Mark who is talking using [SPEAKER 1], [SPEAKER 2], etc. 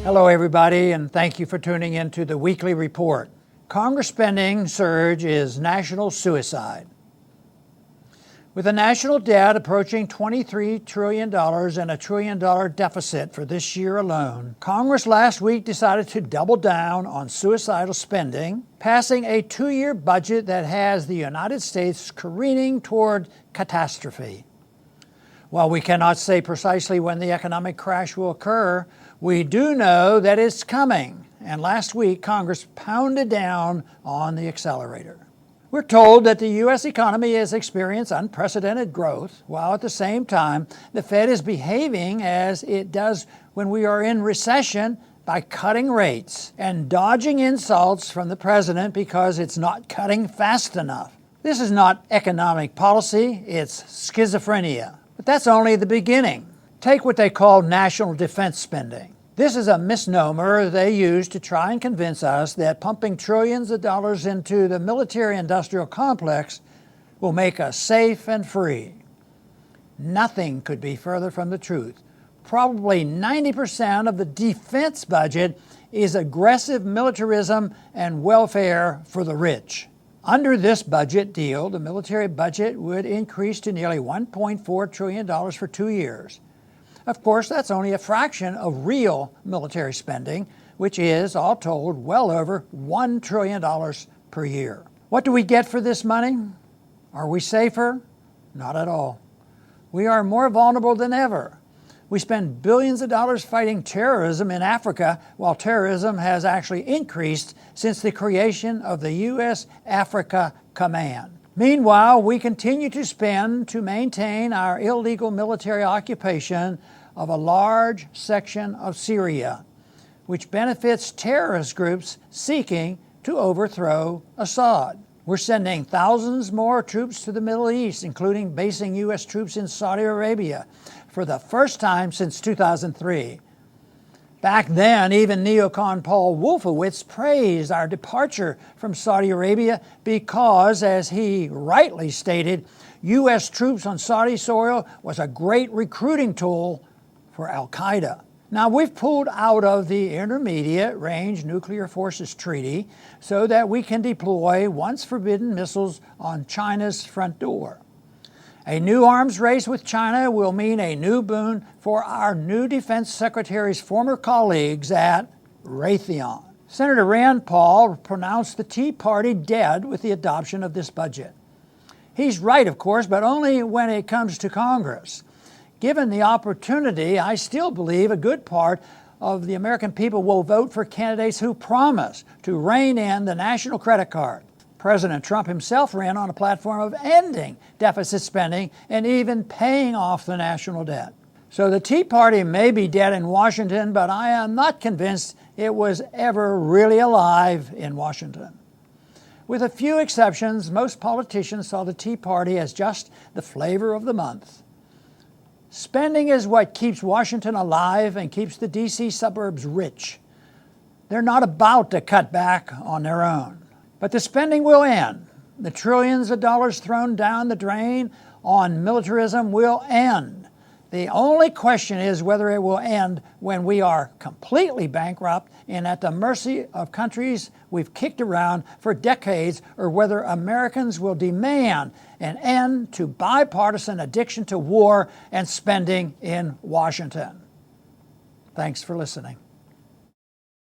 [SPEAKER 1] Hello everybody, and thank you for tuning in to the weekly report. Congress spending surge is national suicide. With a national debt approaching $23 trillion and a $1 trillion deficit for this year alone, Congress last week decided to double down on suicidal spending, passing a 2-year budget that has the United States careening toward catastrophe. While we cannot say precisely when the economic crash will occur, we do know that it's coming, and last week Congress pounded down on the accelerator. We're told that the U.S. economy has experienced unprecedented growth, while at the same time the Fed is behaving as it does when we are in recession by cutting rates and dodging insults from the president because it's not cutting fast enough. This is not economic policy, it's schizophrenia. But that's only the beginning. Take what they call national defense spending. This is a misnomer they use to try and convince us that pumping trillions of dollars into the military-industrial complex will make us safe and free. Nothing could be further from the truth. Probably 90% of the defense budget is aggressive militarism and welfare for the rich. Under this budget deal, the military budget would increase to nearly $1.4 trillion for 2 years. Of course, that's only a fraction of real military spending, which is, all told, well over $1 trillion per year. What do we get for this money? Are we safer? Not at all. We are more vulnerable than ever. We spend billions of dollars fighting terrorism in Africa, while terrorism has actually increased since the creation of the U.S. Africa Command. Meanwhile, we continue to spend to maintain our illegal military occupation of a large section of Syria, which benefits terrorist groups seeking to overthrow Assad. We're sending thousands more troops to the Middle East, including basing U.S. troops in Saudi Arabia for the first time since 2003. Back then, even neocon Paul Wolfowitz praised our departure from Saudi Arabia because, as he rightly stated, U.S. troops on Saudi soil was a great recruiting tool for al-Qaeda. Now, we've pulled out of the Intermediate Range Nuclear Forces Treaty so that we can deploy once forbidden missiles on China's front door. A new arms race with China will mean a new boon for our new Defense Secretary's former colleagues at Raytheon. Senator Rand Paul pronounced the Tea Party dead with the adoption of this budget. He's right, of course, but only when it comes to Congress. Given the opportunity, I still believe a good part of the American people will vote for candidates who promise to rein in the national credit card. President Trump himself ran on a platform of ending deficit spending and even paying off the national debt. So the Tea Party may be dead in Washington, but I am not convinced it was ever really alive in Washington. With a few exceptions, most politicians saw the Tea Party as just the flavor of the month. Spending is what keeps Washington alive and keeps the D.C. suburbs rich. They're not about to cut back on their own. But the spending will end. The trillions of dollars thrown down the drain on militarism will end. The only question is whether it will end when we are completely bankrupt and at the mercy of countries we've kicked around for decades, or whether Americans will demand an end to bipartisan addiction to war and spending in Washington. Thanks for listening.